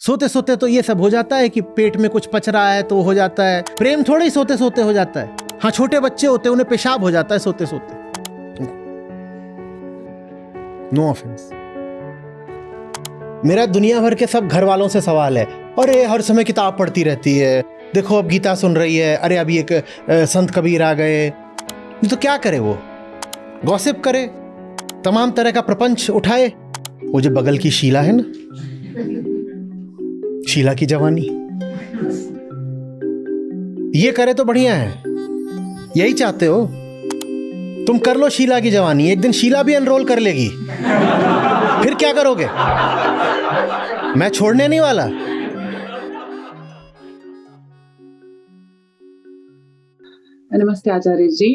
सोते सोते तो ये सब हो जाता है कि पेट में कुछ पच रहा है तो हो जाता है। प्रेम थोड़ी सोते सोते हो जाता है। हाँ, छोटे बच्चे होते हैं, उन्हें पेशाब हो जाता है सोते सोते। No offence. मेरा दुनिया भर के सब घर वालों से सवाल है, अरे हर समय किताब पढ़ती रहती है, देखो अब गीता सुन रही है, अरे अभी एक संत कबीर आ गए, तो क्या करे वो? गॉसिप करे, तमाम तरह का प्रपंच उठाए। वो जो बगल की शीला है ना, शीला की जवानी, ये करे तो बढ़िया है। यही चाहते हो तुम? कर लो शीला की जवानी, एक दिन शीला भी एनरोल कर लेगी, फिर क्या करोगे? मैं छोड़ने नहीं वाला। नमस्ते आचार्य जी।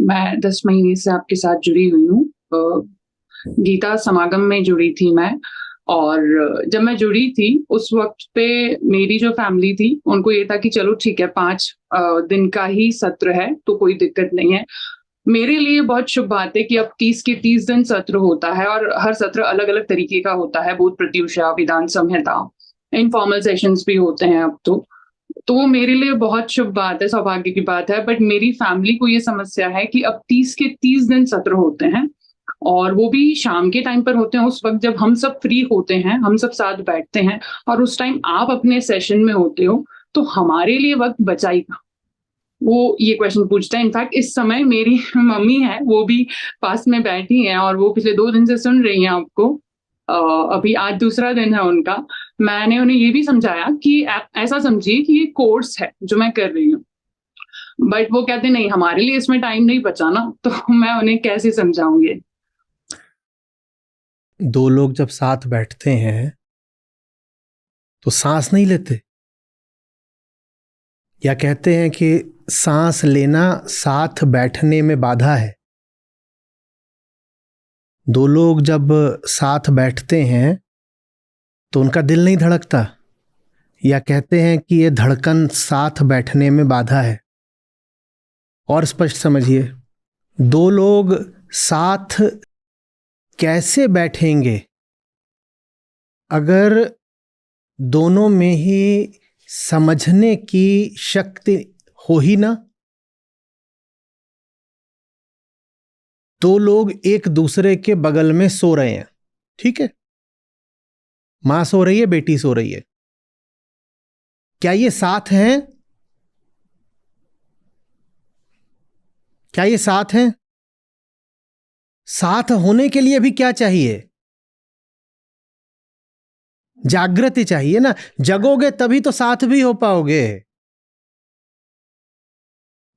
मैं 10 महीने से आपके साथ जुड़ी हुई हूँ। गीता समागम में जुड़ी थी मैं, और जब मैं जुड़ी थी उस वक्त पे मेरी जो फैमिली थी उनको ये था कि चलो ठीक है, 5 दिन का ही सत्र है तो कोई दिक्कत नहीं है। मेरे लिए बहुत शुभ बात है कि अब 30 के 30 दिन सत्र होता है, और हर सत्र अलग अलग तरीके का होता है। बोध प्रत्युषा, वेदांत संहिता, इनफॉर्मल सेशंस भी होते हैं अब तो वो मेरे लिए बहुत शुभ बात है, सौभाग्य की बात है। बट मेरी फैमिली को ये समस्या है कि अब 30 के 30 दिन सत्र होते हैं, और वो भी शाम के टाइम पर होते हैं, उस वक्त जब हम सब फ्री होते हैं, हम सब साथ बैठते हैं, और उस टाइम आप अपने सेशन में होते हो, तो हमारे लिए वक्त बचा ही कहाँ? वो ये क्वेश्चन पूछता है। इनफैक्ट इस समय मेरी मम्मी है, वो भी पास में बैठी हैं, और वो पिछले 2 दिन से सुन रही हैं आपको। अभी आज दूसरा दिन है उनका। मैंने उन्हें ये भी समझाया कि आप ऐसा समझिए कि ये कोर्स है जो मैं कर रही हूँ, बट वो कहते नहीं, हमारे लिए इसमें टाइम नहीं बचा ना, तो मैं उन्हें कैसे समझाऊंगी? दो लोग जब साथ बैठते हैं तो सांस नहीं लेते, या कहते हैं कि सांस लेना साथ बैठने में बाधा है। दो लोग जब साथ बैठते हैं तो उनका दिल नहीं धड़कता, या कहते हैं कि ये धड़कन साथ बैठने में बाधा है। और स्पष्ट समझिए, दो लोग साथ कैसे बैठेंगे अगर दोनों में ही समझने की शक्ति हो ही ना? दो लोग एक दूसरे के बगल में सो रहे हैं, ठीक है, मां सो रही है, बेटी सो रही है, क्या ये साथ हैं? क्या ये साथ हैं? साथ होने के लिए भी क्या चाहिए? जागृति चाहिए ना। जगोगे तभी तो साथ भी हो पाओगे।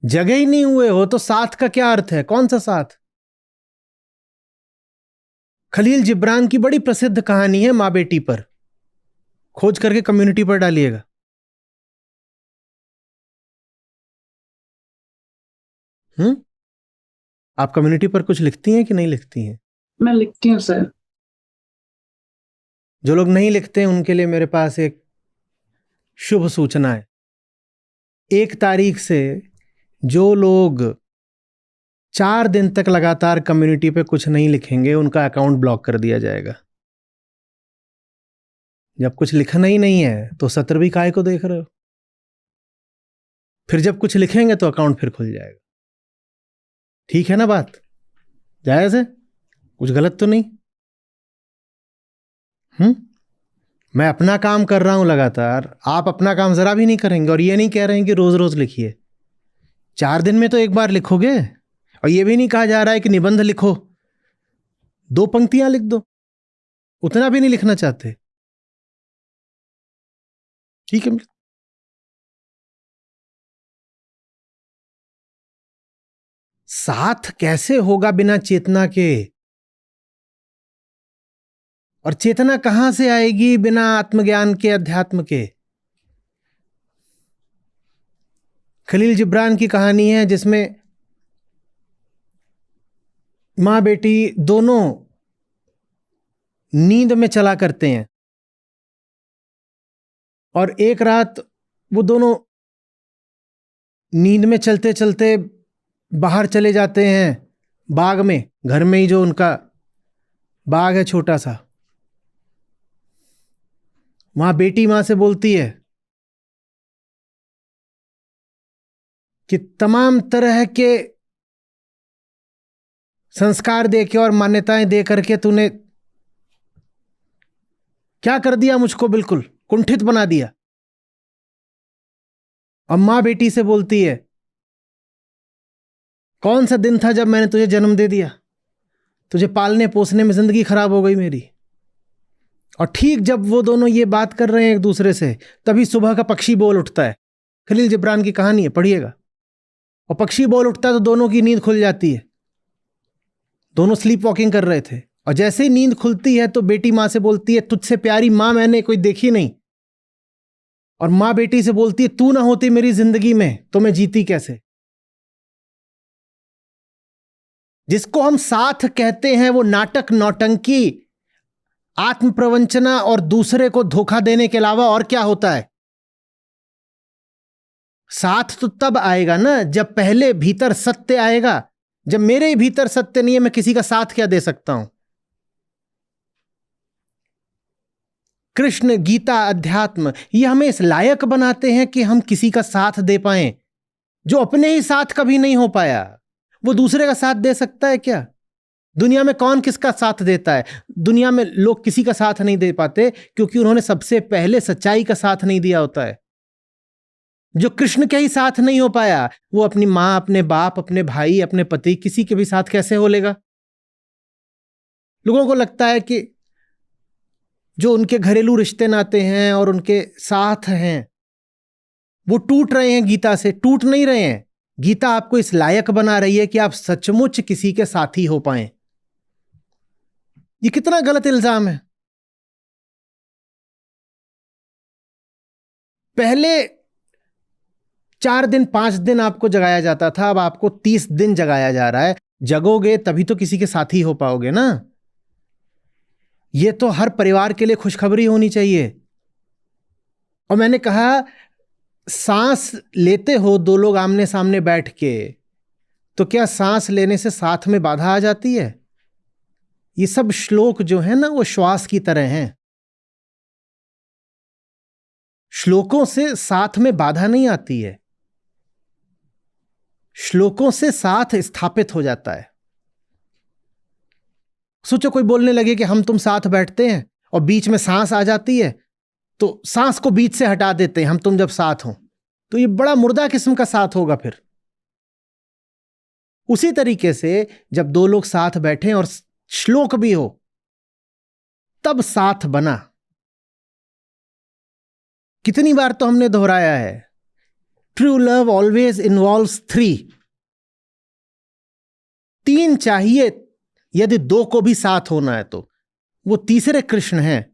जगे ही नहीं हुए हो तो साथ का क्या अर्थ है? कौन सा साथ? खलील जिब्रान की बड़ी प्रसिद्ध कहानी है मां बेटी पर, खोज करके कम्युनिटी पर डालिएगा। आप कम्युनिटी पर कुछ लिखती हैं कि नहीं लिखती हैं? मैं लिखती हूँ सर। जो लोग नहीं लिखते हैं उनके लिए मेरे पास एक शुभ सूचना है। 1 तारीख से जो लोग 4 दिन तक लगातार कम्युनिटी पे कुछ नहीं लिखेंगे, उनका अकाउंट ब्लॉक कर दिया जाएगा। जब कुछ लिखना ही नहीं है तो सत्र भी काहे को देख रहे हो? फिर जब कुछ लिखेंगे तो अकाउंट फिर खुल जाएगा। ठीक है ना बात? जायज है? कुछ गलत तो नहीं? मैं अपना काम कर रहा हूं लगातार, आप अपना काम जरा भी नहीं करेंगे, और ये नहीं कह रहे हैं कि रोज रोज लिखिए। 4 दिन में तो एक बार लिखोगे। और ये भी नहीं कहा जा रहा है कि निबंध लिखो, 2 पंक्तियां लिख दो, उतना भी नहीं लिखना चाहते, ठीक है। साथ कैसे होगा बिना चेतना के? और चेतना कहां से आएगी बिना आत्मज्ञान के, अध्यात्म के? खलील जिब्रान की कहानी है जिसमें मां बेटी दोनों नींद में चला करते हैं, और एक रात वो दोनों नींद में चलते चलते बाहर चले जाते हैं बाग में, घर में ही जो उनका बाग है छोटा सा, वहां बेटी मां से बोलती है कि तमाम तरह के संस्कार देके और मान्यताएं दे करके तूने क्या कर दिया, मुझको बिल्कुल कुंठित बना दिया। और मां बेटी से बोलती है, कौन सा दिन था जब मैंने तुझे जन्म दे दिया, तुझे पालने पोसने में जिंदगी खराब हो गई मेरी। और ठीक जब वो दोनों ये बात कर रहे हैं एक दूसरे से, तभी सुबह का पक्षी बोल उठता है। खलील जिब्रान की कहानी है, पढ़िएगा। और पक्षी बोल उठता है तो दोनों की नींद खुल जाती है। दोनों स्लीप वॉकिंग कर रहे थे, और जैसे ही नींद खुलती है तो बेटी मां से बोलती है, तुझसे प्यारी मां मैंने कोई देखी नहीं। और मां बेटी से बोलती है, तू ना होती मेरी जिंदगी में तो मैं जीती कैसे। जिसको हम साथ कहते हैं वो नाटक, नौटंकी, आत्म प्रवंचना और दूसरे को धोखा देने के अलावा और क्या होता है। साथ तो तब आएगा ना जब पहले भीतर सत्य आएगा। जब मेरे भीतर सत्य नहीं है, मैं किसी का साथ क्या दे सकता हूं। कृष्ण, गीता, अध्यात्म ये हमें इस लायक बनाते हैं कि हम किसी का साथ दे पाएं। जो अपने ही साथ कभी नहीं हो पाया, वो दूसरे का साथ दे सकता है क्या। दुनिया में कौन किसका साथ देता है। दुनिया में लोग किसी का साथ नहीं दे पाते क्योंकि उन्होंने सबसे पहले सच्चाई का साथ नहीं दिया होता है। जो कृष्ण के ही साथ नहीं हो पाया, वो अपनी मां, अपने बाप, अपने भाई, अपने पति, किसी के भी साथ कैसे हो लेगा। लोगों को लगता है कि जो उनके घरेलू रिश्ते नाते हैं और उनके साथ हैं वो टूट रहे हैं। गीता से टूट नहीं रहे हैं। गीता आपको इस लायक बना रही है कि आप सचमुच किसी के साथी हो पाएं। ये कितना गलत इल्जाम है। पहले 4 दिन 5 दिन आपको जगाया जाता था, अब आपको 30 दिन जगाया जा रहा है। जगोगे तभी तो किसी के साथी हो पाओगे ना। यह तो हर परिवार के लिए खुशखबरी होनी चाहिए। और मैंने कहा, सांस लेते हो दो लोग आमने सामने बैठ के, तो क्या सांस लेने से साथ में बाधा आ जाती है। ये सब श्लोक जो है ना, वो श्वास की तरह हैं। श्लोकों से साथ में बाधा नहीं आती है, श्लोकों से साथ स्थापित हो जाता है। सोचो कोई बोलने लगे कि हम तुम साथ बैठते हैं और बीच में सांस आ जाती है, तो सांस को बीच से हटा देते हैं हम तुम जब साथ हो, तो ये बड़ा मुर्दा किस्म का साथ होगा फिर। उसी तरीके से जब दो लोग साथ बैठे और श्लोक भी हो, तब साथ बना। कितनी बार तो हमने दोहराया है, ट्रू लव ऑलवेज इन्वॉल्व्स 3। 3 चाहिए यदि 2 को भी साथ होना है तो। वो तीसरे कृष्ण हैं।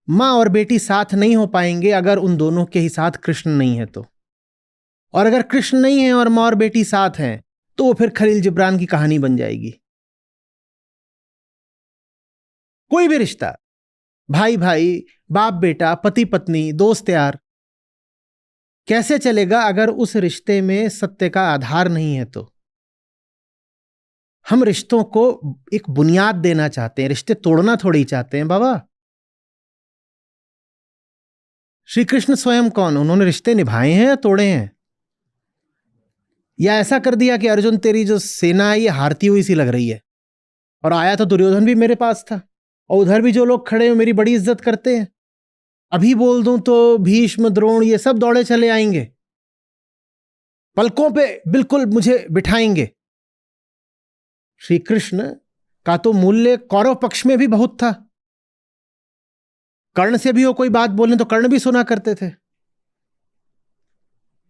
मां और बेटी साथ नहीं हो पाएंगे अगर उन दोनों के ही साथ कृष्ण नहीं है तो। और अगर कृष्ण नहीं है और मां और बेटी साथ हैं तो वो फिर खलील जिब्रान की कहानी बन जाएगी। कोई भी रिश्ता, भाई भाई, बाप बेटा, पति पत्नी, दोस्त यार, कैसे चलेगा अगर उस रिश्ते में सत्य का आधार नहीं है तो। हम रिश्तों को एक बुनियाद देना चाहते हैं, रिश्ते तोड़ना थोड़ी चाहते हैं बाबा। श्री कृष्ण स्वयं कौन, उन्होंने रिश्ते निभाए हैं या तोड़े हैं। या ऐसा कर दिया कि अर्जुन तेरी जो सेना है ये हारती हुई सी लग रही है, और आया तो दुर्योधन भी मेरे पास था, और उधर भी जो लोग खड़े हैं मेरी बड़ी इज्जत करते हैं, अभी बोल दूं तो भीष्म, द्रोण ये सब दौड़े चले आएंगे, पलकों पे बिल्कुल मुझे बिठाएंगे। श्री कृष्ण का तो मूल्य कौरव पक्ष में भी बहुत था। कर्ण से भी वो कोई बात बोले तो कर्ण भी सुना करते थे।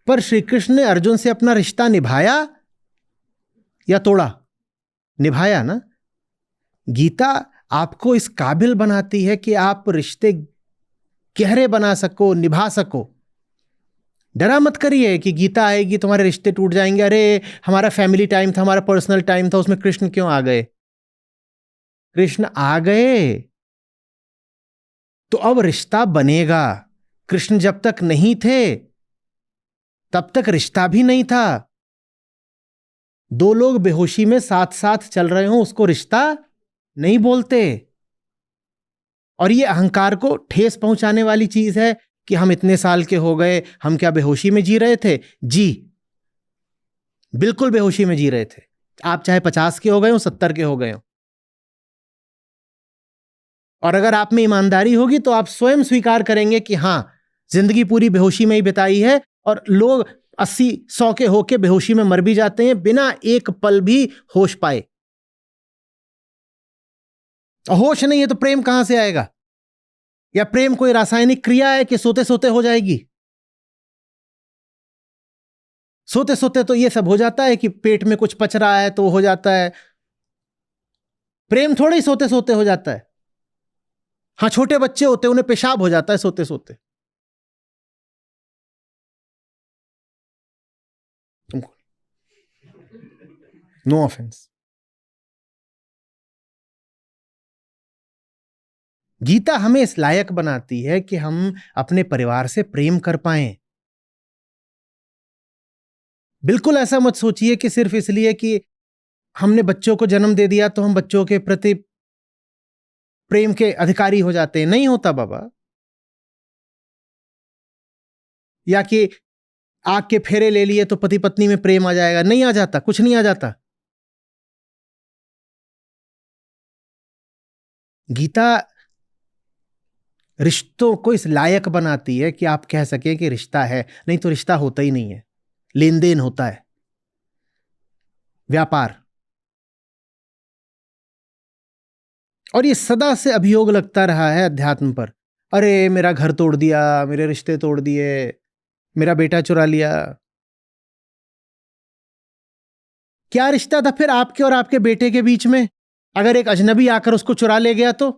पर श्री कृष्ण ने अर्जुन से अपना रिश्ता निभाया या तोड़ा? निभाया ना। गीता आपको इस काबिल बनाती है कि आप रिश्ते गहरे बना सको, निभा सको। डरा मत करिए कि गीता आएगी तुम्हारे रिश्ते टूट जाएंगे। अरे हमारा फैमिली टाइम था, हमारा पर्सनल टाइम था, उसमें कृष्ण क्यों आ गए? कृष्ण आ गए तो अब रिश्ता बनेगा। कृष्ण जब तक नहीं थे तब तक रिश्ता भी नहीं था। दो लोग बेहोशी में साथ साथ चल रहे हो उसको रिश्ता नहीं बोलते। और ये अहंकार को ठेस पहुंचाने वाली चीज है कि हम इतने साल के हो गए, हम क्या बेहोशी में जी रहे थे? जी, बिल्कुल बेहोशी में जी रहे थे। आप चाहे 50 के हो गए हो, 70 के हो गए हो। और अगर आप में ईमानदारी होगी तो आप स्वयं स्वीकार करेंगे कि हां, जिंदगी पूरी बेहोशी में ही बिताई है। और लोग 80-100 के होके बेहोशी में मर भी जाते हैं बिना एक पल भी होश पाए। होश नहीं है तो प्रेम कहां से आएगा? या प्रेम कोई रासायनिक क्रिया है कि सोते सोते हो जाएगी? सोते सोते तो ये सब हो जाता है कि पेट में कुछ पच रहा है तो हो जाता है। प्रेम थोड़ी ही सोते सोते हो जाता है। हाँ, छोटे बच्चे होते हैं, उन्हें पेशाब हो जाता है सोते सोते। तुमको नो ऑफेंस। गीता हमें इस लायक बनाती है कि हम अपने परिवार से प्रेम कर पाएं। बिल्कुल ऐसा मत सोचिए कि सिर्फ इसलिए कि हमने बच्चों को जन्म दे दिया तो हम बच्चों के प्रति प्रेम के अधिकारी हो जाते हैं। नहीं होता बाबा। या कि आग के फेरे ले लिए तो पति पत्नी में प्रेम आ जाएगा। नहीं आ जाता, कुछ नहीं आ जाता। गीता रिश्तों को इस लायक बनाती है कि आप कह सकें कि रिश्ता है, नहीं तो रिश्ता होता ही नहीं है। लेन देन होता है, व्यापार। और ये सदा से अभियोग लगता रहा है अध्यात्म पर। अरे मेरा घर तोड़ दिया, मेरे रिश्ते तोड़ दिए, मेरा बेटा चुरा लिया। क्या रिश्ता था फिर आपके और आपके बेटे के बीच में? अगर एक अजनबी आकर उसको चुरा ले गया तो?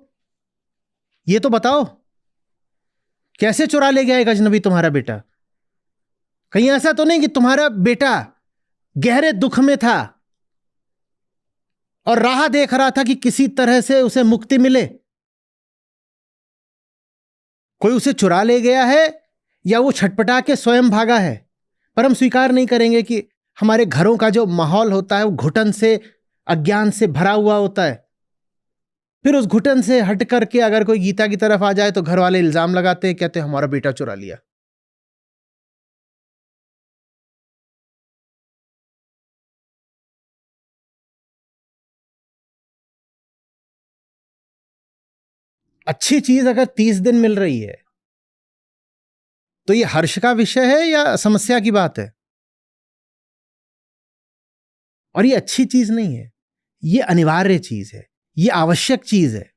ये तो बताओ, कैसे चुरा ले गया एक अजनबी तुम्हारा बेटा? कहीं ऐसा तो नहीं कि तुम्हारा बेटा गहरे दुख में था और राह देख रहा था कि किसी तरह से उसे मुक्ति मिले? कोई उसे चुरा ले गया है या वो छटपटा के स्वयं भागा है? पर हम स्वीकार नहीं करेंगे कि हमारे घरों का जो माहौल होता है वो घुटन से, अज्ञान से भरा हुआ होता है। फिर उस घुटन से हट करके अगर कोई गीता की तरफ आ जाए तो घर वाले इल्जाम लगाते हैं, कहते हैं हमारा बेटा चुरा लिया। अच्छी चीज अगर 30 दिन मिल रही है तो ये हर्ष का विषय है या समस्या की बात है? और ये अच्छी चीज नहीं है, ये अनिवार्य चीज है, ये आवश्यक चीज है।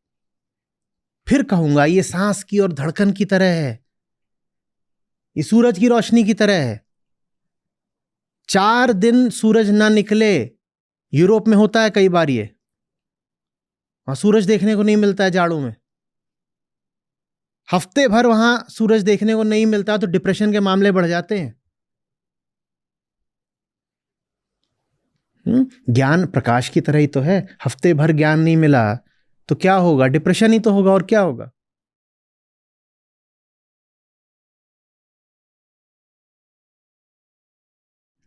फिर कहूंगा ये सांस की और धड़कन की तरह है, ये सूरज की रोशनी की तरह है। 4 दिन सूरज ना निकले, यूरोप में होता है कई बार ये, वहां सूरज देखने को नहीं मिलता है जाड़ों में। हफ्ते भर वहां सूरज देखने को नहीं मिलता तो डिप्रेशन के मामले बढ़ जाते हैं। ज्ञान प्रकाश की तरह ही तो है। हफ्ते भर ज्ञान नहीं मिला तो क्या होगा? डिप्रेशन ही तो होगा, और क्या होगा?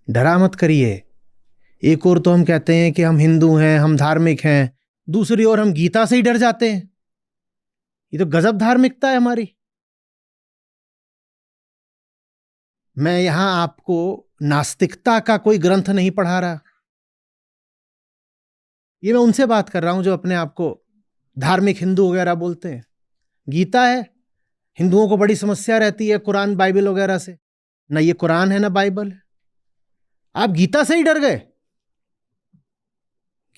डरा मत करिए। एक ओर तो हम कहते हैं कि हम हिंदू हैं, हम धार्मिक हैं, दूसरी ओर हम गीता से ही डर जाते हैं। ये तो गजब धार्मिकता है हमारी। मैं यहां आपको नास्तिकता का कोई ग्रंथ नहीं पढ़ा रहा। ये मैं उनसे बात कर रहा हूं जो अपने आप को धार्मिक हिंदू वगैरह बोलते हैं। गीता है, हिंदुओं को बड़ी समस्या रहती है कुरान बाइबल वगैरह से। ना ये कुरान है ना बाइबल है। आप गीता से ही डर गए,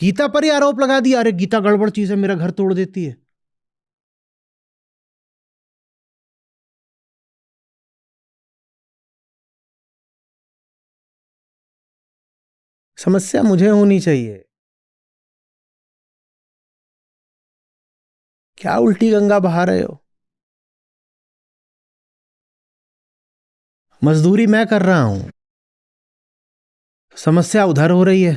गीता पर ही आरोप लगा दिया, अरे गीता गड़बड़ चीज है, मेरा घर तोड़ देती है। समस्या मुझे होनी चाहिए? क्या उल्टी गंगा बहा रहे हो? मजदूरी मैं कर रहा हूं, समस्या उधर हो रही है।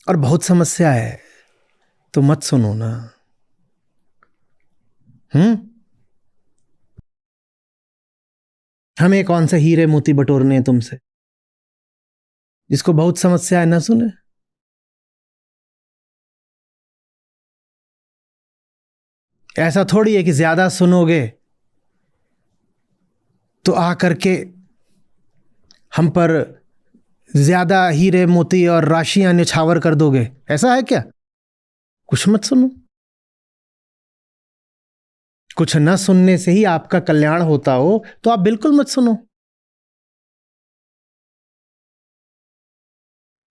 और बहुत समस्या है तो मत सुनो ना। हमें कौन से हीरे मोती बटोरने हैं तुमसे? जिसको बहुत समस्या है ना सुने। ऐसा थोड़ी है कि ज्यादा सुनोगे तो आकर के हम पर ज्यादा हीरे मोती और राशियां न्यौछावर कर दोगे। ऐसा है क्या? कुछ मत सुनो। कुछ न सुनने से ही आपका कल्याण होता हो तो आप बिल्कुल मत सुनो।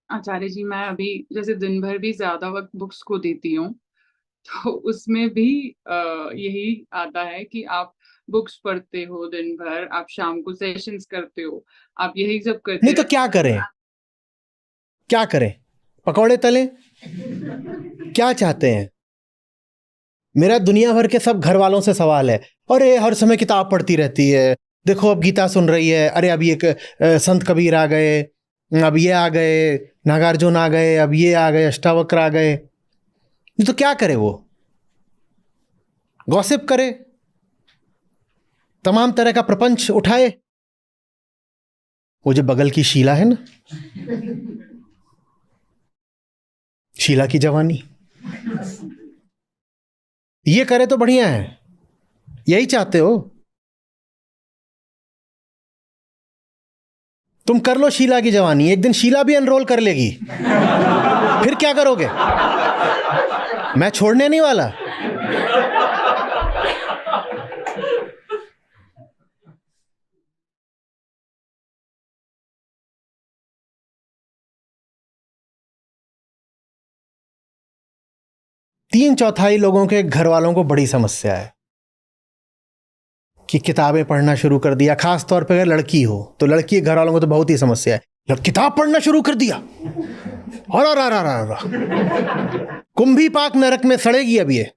आचार्य जी, मैं अभी जैसे दिन भर भी ज्यादा वक्त बुक्स को देती हूँ, तो उसमें भी यही आता है कि आप बुक्स पढ़ते हो दिन भर, आप शाम को सेशंस करते हो, आप यही सब करते नहीं तो रहते क्या करें? क्या करें? पकौड़े तलें? क्या चाहते हैं? मेरा दुनिया भर के सब घर वालों से सवाल है, अरे हर समय किताब पढ़ती रहती है, देखो अब गीता सुन रही है, अरे अभी एक संत कबीर आ गए, अब ये आ गए, नागार्जुन आ गए, अब ये आ गए, अष्टावक्र आ गए। नहीं तो क्या करे? वो गॉसिप करे, तमाम तरह का प्रपंच उठाए। वो जो बगल की शीला है ना, शीला की जवानी, ये करे तो बढ़िया है। यही चाहते हो? तुम कर लो शीला की जवानी, एक दिन शीला भी एनरोल कर लेगी, फिर क्या करोगे? मैं छोड़ने नहीं वाला। तीन चौथाई लोगों के घर वालों को बड़ी समस्या है कि किताबें पढ़ना शुरू कर दिया। खास तौर पर अगर लड़की हो तो लड़की के घर वालों को तो बहुत ही समस्या है, किताब पढ़ना शुरू कर दिया, और कुंभी पाक नरक में सड़ेगी अब ये।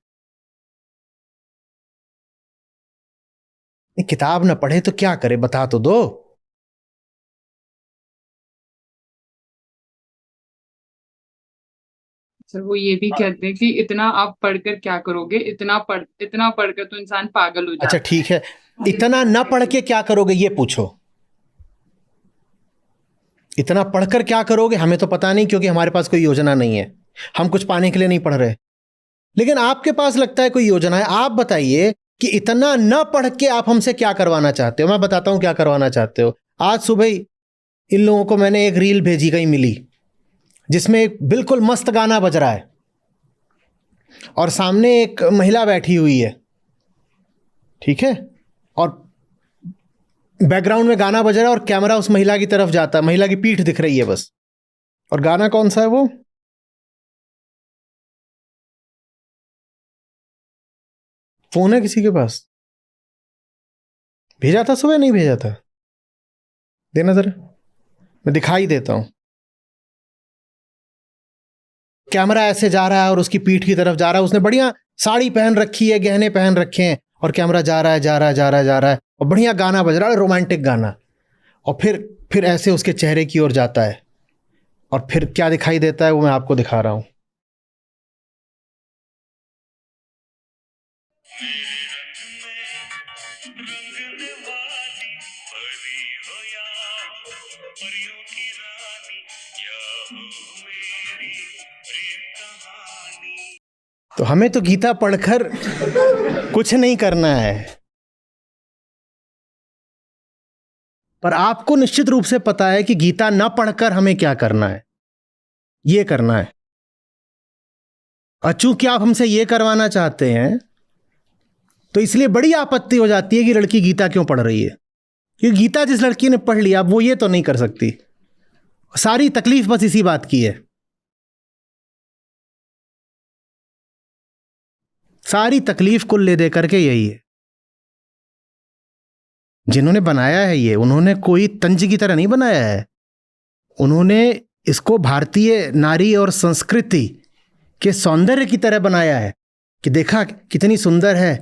किताब ना पढ़े तो क्या करे, बता तो दो। सर वो ये भी कहते हैं कि इतना आप पढ़कर क्या करोगे, इतना पढ़कर तो इंसान पागल हो अच्छा जाता ठीक है, इतना न पढ़ के क्या करोगे ये पूछो। इतना पढ़कर क्या करोगे हमें तो पता नहीं, क्योंकि हमारे पास कोई योजना नहीं है, हम कुछ पाने के लिए नहीं पढ़ रहे। लेकिन आपके पास लगता है कोई योजना है। आप बताइए कि इतना न पढ़ के आप हमसे क्या करवाना चाहते हो। मैं बताता हूं क्या करवाना चाहते हो। आज सुबह ही इन लोगों को मैंने एक रील भेजी, कहीं मिली, जिसमें एक बिल्कुल मस्त गाना बज रहा है और सामने एक महिला बैठी हुई है, ठीक है, और बैकग्राउंड में गाना बज रहा है और कैमरा उस महिला की तरफ जाता है, महिला की पीठ दिख रही है बस। और गाना कौन सा है वो? फोन है किसी के पास? भेजा था सुबह, नहीं भेजा था? देना जरा, मैं दिखाई देता हूं। कैमरा ऐसे जा रहा है और उसकी पीठ की तरफ जा रहा है, उसने बढ़िया साड़ी पहन रखी है, गहने पहन रखे हैं, और कैमरा जा रहा है जा रहा है जा रहा है जा रहा है, और बढ़िया गाना बज रहा है, रोमांटिक गाना। और फिर ऐसे उसके चेहरे की ओर जाता है, और फिर क्या दिखाई देता है वो मैं आपको दिखा रहा हूं। तो हमें तो गीता पढ़कर कुछ नहीं करना है, पर आपको निश्चित रूप से पता है कि गीता न पढ़कर हमें क्या करना है। ये करना है। और चूंकि आप हमसे ये करवाना चाहते हैं तो इसलिए बड़ी आपत्ति हो जाती है कि लड़की गीता क्यों पढ़ रही है। क्योंकि गीता जिस लड़की ने पढ़ लिया वो ये तो नहीं कर सकती। सारी तकलीफ बस इसी बात की है, सारी तकलीफ कुल ले दे करके यही है। जिन्होंने बनाया है ये, उन्होंने कोई तंज की तरह नहीं बनाया है। उन्होंने इसको भारतीय नारी और संस्कृति के सौंदर्य की तरह बनाया है कि देखा कितनी सुंदर है,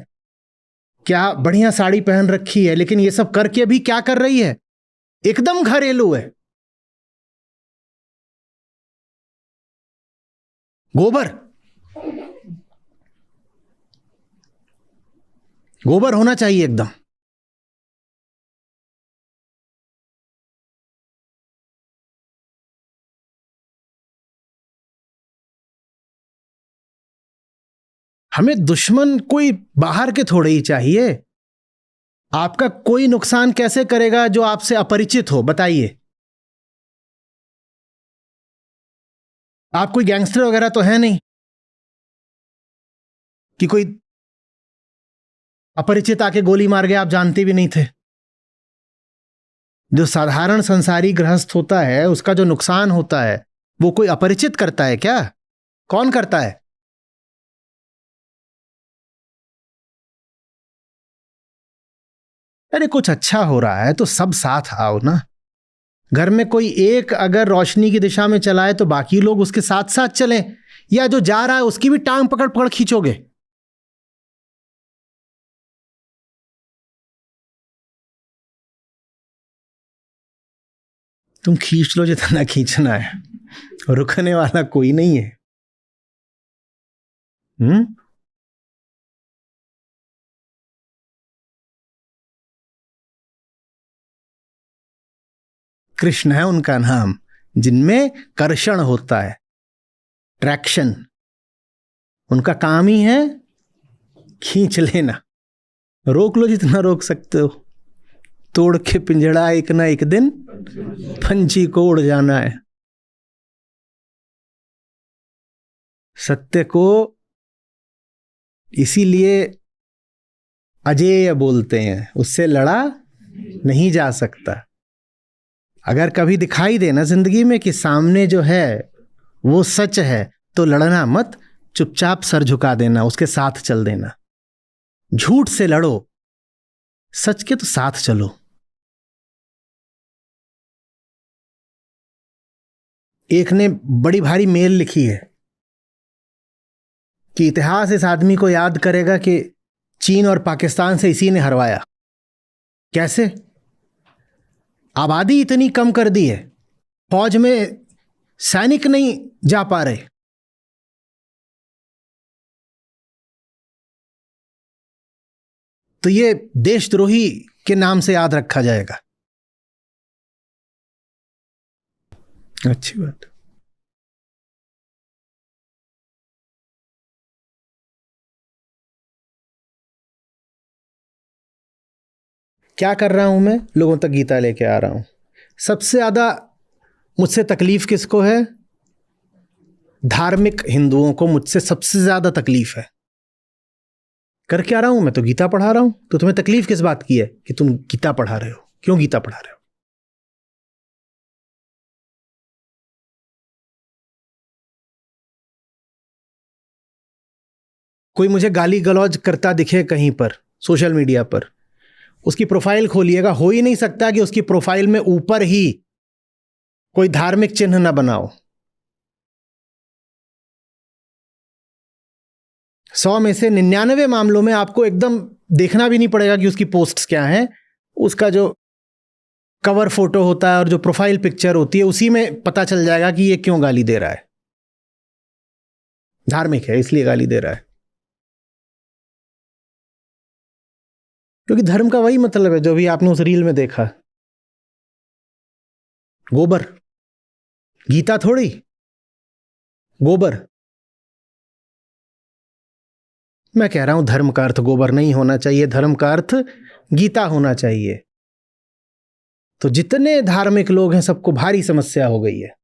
क्या बढ़िया साड़ी पहन रखी है, लेकिन ये सब करके भी क्या कर रही है? एकदम घरेलू है। गोबर, गोबर होना चाहिए एकदम। हमें दुश्मन कोई बाहर के थोड़े ही चाहिए। आपका कोई नुकसान कैसे करेगा जो आपसे अपरिचित हो, बताइए। आप कोई गैंगस्टर वगैरह तो है नहीं कि कोई अपरिचित आके गोली मार गया, आप जानते भी नहीं थे। जो साधारण संसारी गृहस्थ होता है उसका जो नुकसान होता है वो कोई अपरिचित करता है क्या? कौन करता है? अरे कुछ अच्छा हो रहा है तो सब साथ आओ ना। घर में कोई एक अगर रोशनी की दिशा में चला है तो बाकी लोग उसके साथ साथ चलें, या जो जा रहा है उसकी भी टांग पकड़ पकड़ खींचोगे? तुम खींच लो जितना खींचना है, रुकने वाला कोई नहीं है। हम्म। कृष्ण है उनका नाम, जिनमें कर्षण होता है, ट्रैक्शन। उनका काम ही है खींच लेना। रोक लो जितना रोक सकते हो। तोड़ के पिंजड़ा एक ना एक दिन पंछी को उड़ जाना है। सत्य को इसीलिए अजेय बोलते हैं, उससे लड़ा नहीं जा सकता। अगर कभी दिखाई देना जिंदगी में कि सामने जो है वो सच है तो लड़ना मत, चुपचाप सर झुका देना, उसके साथ चल देना। झूठ से लड़ो, सच के तो साथ चलो। एक ने बड़ी भारी मेल लिखी है कि इतिहास इस आदमी को याद करेगा कि चीन और पाकिस्तान से इसी ने हरवाया। कैसे? आबादी इतनी कम कर दी है, फौज में सैनिक नहीं जा पा रहे। तो ये देशद्रोही के नाम से याद रखा जाएगा। अच्छी बात। क्या कर रहा हूं मैं? लोगों तक गीता लेके आ रहा हूं। सबसे ज्यादा मुझसे तकलीफ किसको है? धार्मिक हिंदुओं को मुझसे सबसे ज्यादा तकलीफ है। कर क्या रहा हूं मैं? तो गीता पढ़ा रहा हूं। तो तुम्हें तकलीफ किस बात की है कि तुम गीता पढ़ा रहे हो? क्यों गीता पढ़ा रहे हो? कोई मुझे गाली गलौज करता दिखे कहीं पर सोशल मीडिया पर, उसकी प्रोफाइल खोलिएगा, हो ही नहीं सकता कि उसकी प्रोफाइल में ऊपर ही कोई धार्मिक चिन्ह ना बनाओ। 100 में से 99 मामलों में आपको एकदम देखना भी नहीं पड़ेगा कि उसकी पोस्ट्स क्या हैं। उसका जो कवर फोटो होता है और जो प्रोफाइल पिक्चर होती है उसी में पता चल जाएगा कि ये क्यों गाली दे रहा है। धार्मिक है इसलिए गाली दे रहा है। क्योंकि धर्म का वही मतलब है जो भी आपने उस रील में देखा। गोबर, गीता थोड़ी, गोबर। मैं कह रहा हूं धर्म का अर्थ गोबर नहीं होना चाहिए, धर्म का अर्थ गीता होना चाहिए। तो जितने धार्मिक लोग हैं सबको भारी समस्या हो गई है।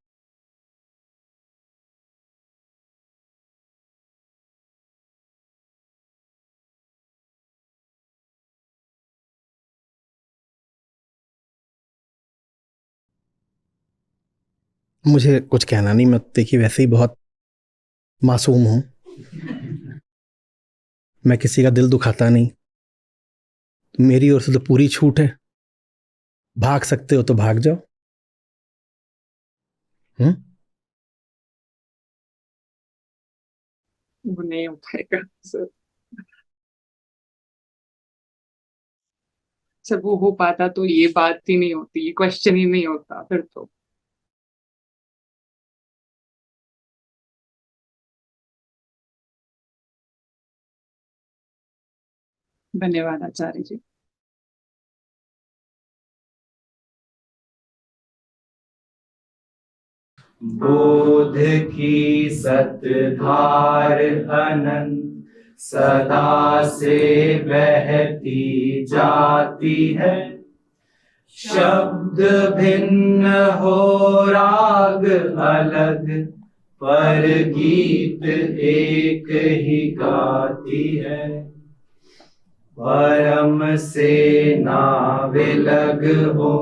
मुझे कुछ कहना नहीं, मैं देखिए वैसे ही बहुत मासूम हूं। मैं किसी का दिल दुखाता नहीं। मेरी ओर से तो पूरी छूट है। भाग सकते हो तो भाग जाओ। हम्म। वो नहीं हो पाएगा सर। सर वो हो पाता तो ये बात ही नहीं होती, ये क्वेश्चन ही नहीं होता फिर तो। धन्यवाद आचार्य जी। बोध की सतधार अनंत सदा से बहती जाती है। शब्द भिन्न हो राग अलग, पर गीत एक ही गाती है। परम से ना विलग हो,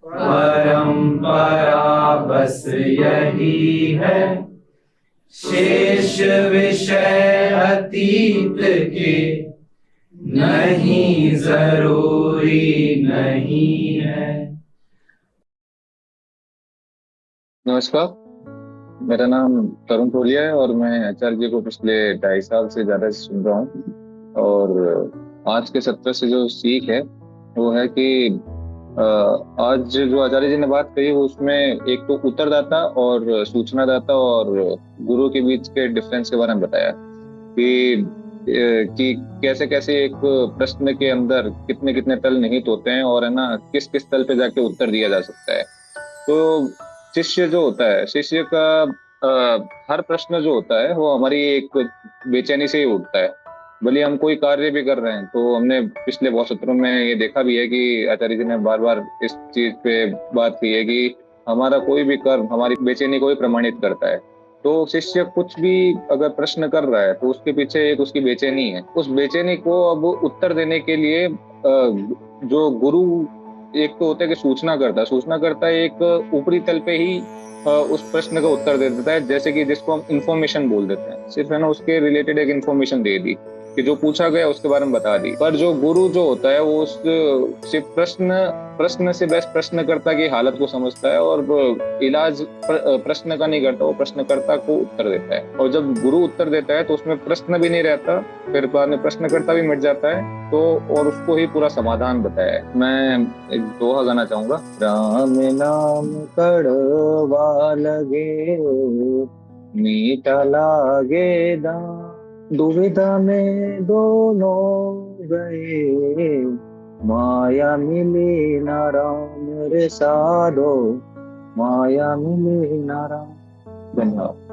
परंपरा बस यही है। शेष विषय अतीत के नहीं जरूरी नहीं है। नमस्कार, मेरा नाम तरुण टोलिया है और मैं आचार्य जी को पिछले 2.5 साल से ज्यादा सुन रहा हूँ। और आज के सत्र से जो सीख है वो है कि आज जो आचार्य जी ने बात कही उसमें एक तो उत्तरदाता और सूचनादाता और गुरु के बीच के डिफरेंस के बारे में बताया कि कैसे कैसे एक प्रश्न के अंदर कितने कितने तल निहित होते हैं और है ना किस किस तल पे जाके उत्तर दिया जा सकता है। तो शिष्य जो होता है, शिष्य का हर प्रश्न जो होता है वो हमारी एक बेचैनी से ही उठता है। भले हम कोई कार्य भी कर रहे हैं तो हमने पिछले बहुत सत्रों में ये देखा भी है कि आचार्य जी ने बार बार इस चीज पे बात की है कि हमारा कोई भी कर्म हमारी बेचैनी को ही प्रमाणित करता है। तो शिष्य कुछ भी अगर प्रश्न कर रहा है तो उसके पीछे एक उसकी बेचैनी है। उस बेचैनी को अब उत्तर देने के लिए जो गुरु एक तो होता है कि सूचना करता है एक ऊपरी तल पे ही उस प्रश्न का उत्तर दे देता है। जैसे कि जिसको हम इंफॉर्मेशन बोल देते हैं, सिर्फ है ना उसके रिलेटेड एक इंफॉर्मेशन दे दी कि जो पूछा गया उसके बारे में बता दी। पर जो गुरु जो होता है वो उस सिर्फ प्रश्न से बेस्ट प्रश्नकर्ता की हालत को समझता है और इलाज प्रश्न का नहीं करता, वो प्रश्नकर्ता को उत्तर देता है। और जब गुरु उत्तर देता है तो उसमें प्रश्न भी नहीं रहता, फिर बाद में प्रश्नकर्ता भी मिट जाता है तो और उसको ही पूरा समाधान बताया है। मैं एक दोहा गाना चाहूंगा। राम नाम कड़वा लगे, मीठा लागे दाम, दुविधा में दोनों गए, माया मिली ना राम रे साधो, माया मिली ना राम। धन्यवाद।